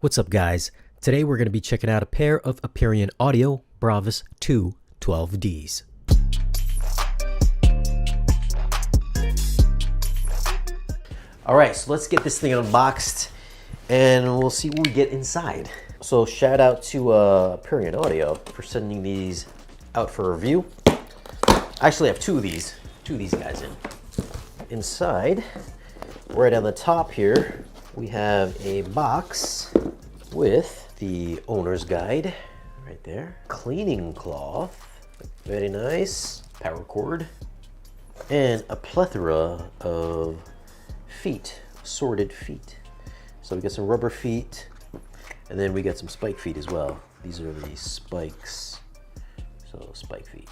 What's up, guys? Today we're going to be checking out a pair of AperioAudio Bravus 2 12Ds. Alright, so let's get this thing unboxed and we'll see what we get inside. So shout out to AperioAudio for sending these out for review. I actually have two of these guys in. Inside, right on the top here, we have a box with the owner's guide right there. Cleaning cloth, very nice. Power cord, and a plethora of feet, sorted feet. So we got some rubber feet, and then we got some spike feet as well. These are the spikes, so spike feet.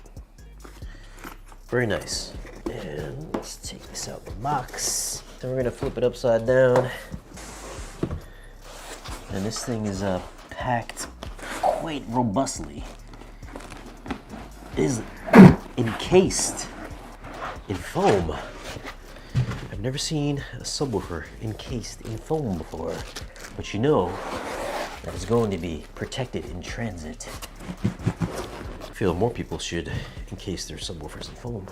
Very nice. And let's take this out of the box. Then we're gonna flip it upside down. And this thing is packed quite robustly. It is encased in foam. I've never seen a subwoofer encased in foam before, but you know that it's going to be protected in transit. I feel more people should encase their subwoofers in foam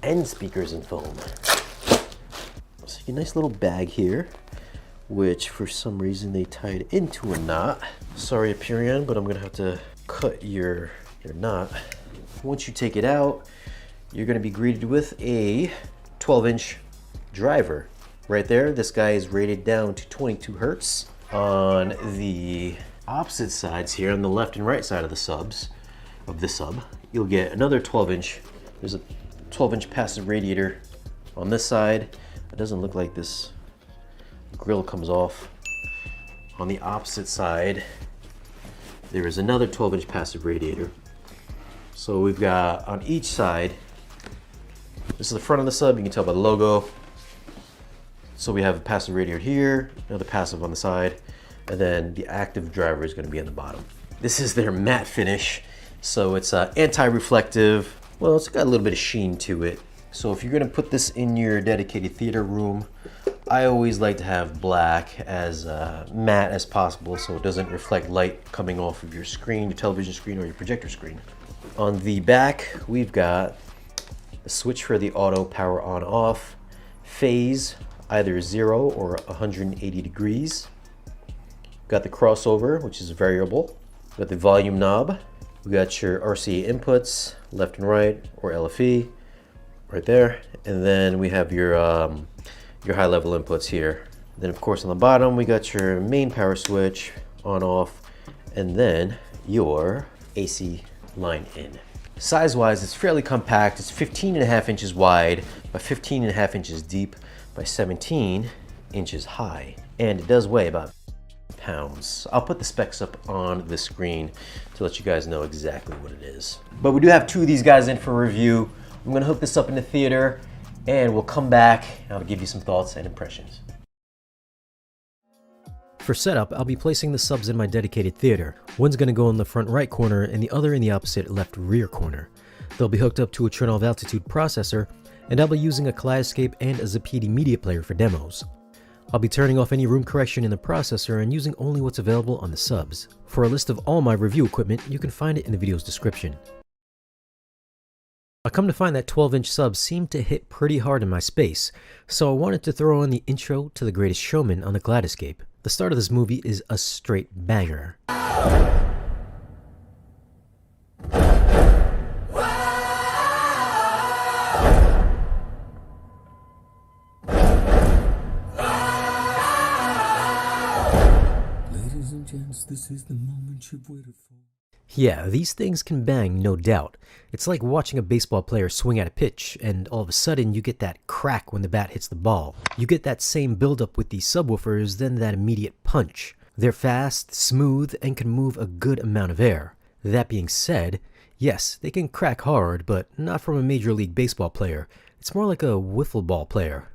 and speakers in foam. So a nice little bag here, which for some reason they tied into a knot. Sorry, Aperion, but I'm gonna have to cut your knot. Once you take it out, you're gonna be greeted with a 12-inch driver. Right there, this guy is rated down to 22 Hertz. On the opposite sides here, on the left and right side of the sub, you'll get another 12-inch. There's a 12-inch passive radiator on this side. It doesn't look like this grill comes off. On the opposite side, there is another 12-inch passive radiator. So we've got on each side, this is the front of the sub, you can tell by the logo. So we have a passive radiator here, another passive on the side, and then the active driver is going to be on the bottom. This is their matte finish, so it's anti-reflective. Well, it's got a little bit of sheen to it. So if you're going to put this in your dedicated theater room, I always like to have black as matte as possible so it doesn't reflect light coming off of your screen, your television screen, or your projector screen. On the back, we've got the switch for the auto power on off, phase, either 0 or 180 degrees. Got the crossover, which is variable. Got the volume knob. We got your RCA inputs, left and right, or LFE, right there. And then we have your high level inputs here. Then of course on the bottom, we got your main power switch, on off, and then your AC line in. Size-wise, it's fairly compact. It's 15.5 inches wide by 15.5 inches deep by 17 inches high. And it does weigh about pounds. I'll put the specs up on the screen to let you guys know exactly what it is. But we do have two of these guys in for review. I'm gonna hook this up in the theater and we'll come back and I'll give you some thoughts and impressions. For setup, I'll be placing the subs in my dedicated theater. One's going to go in the front right corner and the other in the opposite left rear corner. They'll be hooked up to a 12 altitude processor, and I'll be using a Kaleidoscope and a Zapiti media player for demos. I'll be turning off any room correction in the processor and using only what's available on the subs. For a list of all my review equipment, you can find it in the video's description. I come to find that 12-inch subs seemed to hit pretty hard in my space, so I wanted to throw on the intro to The Greatest Showman on the Kaleidoscope. The start of this movie is a straight banger. Ladies and gents, this is the moment you've waited for. Yeah, these things can bang, no doubt. It's like watching a baseball player swing at a pitch, and all of a sudden you get that crack when the bat hits the ball. You get that same buildup with these subwoofers, then that immediate punch. They're fast, smooth, and can move a good amount of air. That being said, yes, they can crack hard, but not from a Major League Baseball player. It's more like a wiffle ball player.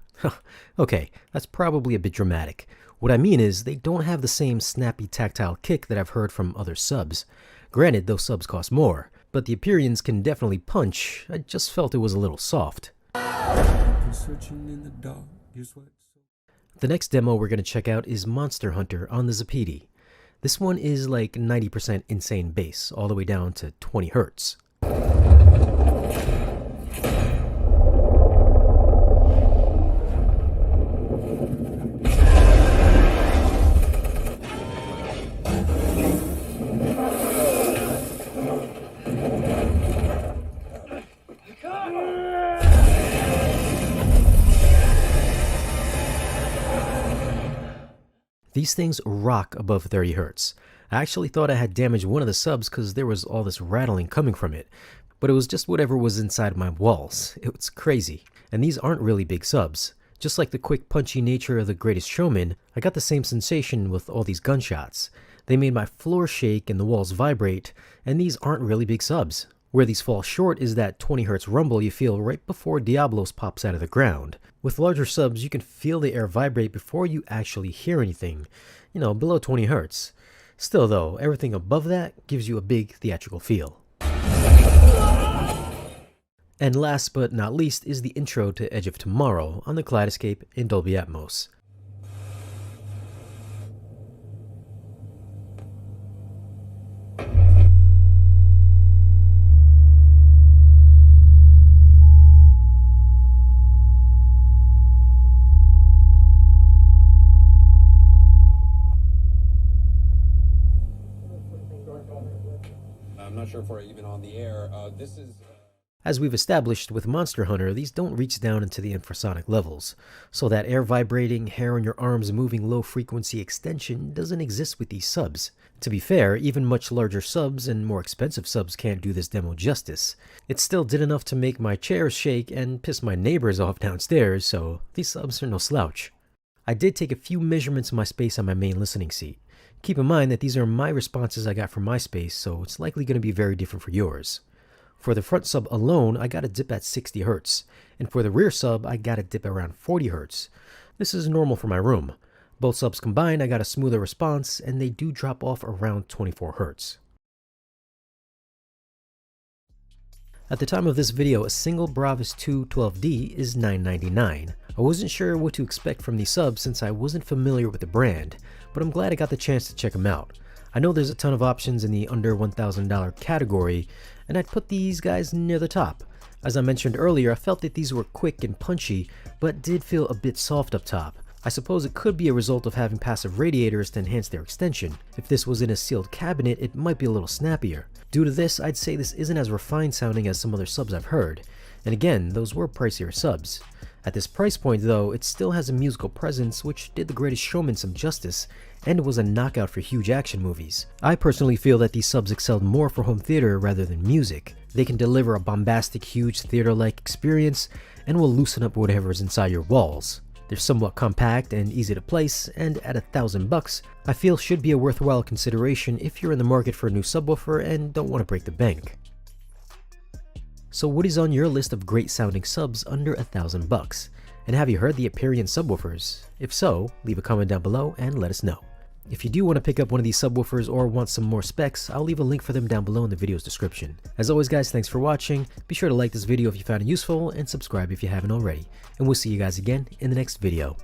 Okay, that's probably a bit dramatic. What I mean is, they don't have the same snappy tactile kick that I've heard from other subs. Granted, those subs cost more, but the Aperions can definitely punch. I just felt it was a little soft. Searching in the dark, The next demo we're going to check out is Monster Hunter on the Zapiti. This one is like 90% insane bass, all the way down to 20 hertz. These things rock above 30 hertz. I actually thought I had damaged one of the subs because there was all this rattling coming from it, but it was just whatever was inside my walls. It was crazy. And these aren't really big subs. Just like the quick punchy nature of The Greatest Showman, I got the same sensation with all these gunshots. They made my floor shake and the walls vibrate, and these aren't really big subs. Where these fall short is that 20 hertz rumble you feel right before Diablos pops out of the ground. With larger subs, you can feel the air vibrate before you actually hear anything, below 20 hertz. Still though, everything above that gives you a big theatrical feel. And last but not least is the intro to Edge of Tomorrow on the Kaleidoscape in Dolby Atmos. I'm not sure if we're even on the air. As we've established with Monster Hunter, these don't reach down into the infrasonic levels, so that air vibrating, hair on your arms moving low frequency extension doesn't exist with these subs. To be fair, even much larger subs and more expensive subs can't do this demo justice. It still did enough to make my chairs shake and piss my neighbors off downstairs, so these subs are no slouch. I did take a few measurements of my space on my main listening seat. Keep in mind that these are my responses I got from my space, so it's likely going to be very different for yours. For the front sub alone, I got a dip at 60 hertz, and for the rear sub, I got a dip around 40 hertz. This is normal for my room. Both subs combined, I got a smoother response, and they do drop off around 24 hertz. At the time of this video, a single Bravus 2 12D is $9.99. I wasn't sure what to expect from these subs since I wasn't familiar with the brand, but I'm glad I got the chance to check them out. I know there's a ton of options in the under $1,000 category, and I'd put these guys near the top. As I mentioned earlier, I felt that these were quick and punchy, but did feel a bit soft up top. I suppose it could be a result of having passive radiators to enhance their extension. If this was in a sealed cabinet, it might be a little snappier. Due to this, I'd say this isn't as refined sounding as some other subs I've heard. And again, those were pricier subs. At this price point though, it still has a musical presence which did The Greatest Showman some justice, and was a knockout for huge action movies. I personally feel that these subs excelled more for home theater rather than music. They can deliver a bombastic, huge theater-like experience, and will loosen up whatever is inside your walls. They're somewhat compact and easy to place, and at $1,000, I feel should be a worthwhile consideration if you're in the market for a new subwoofer and don't want to break the bank. So what is on your list of great sounding subs under $1,000? And have you heard the Aperion subwoofers? If so, leave a comment down below and let us know. If you do want to pick up one of these subwoofers or want some more specs, I'll leave a link for them down below in the video's description. As always guys, thanks for watching. Be sure to like this video if you found it useful and subscribe if you haven't already. And we'll see you guys again in the next video.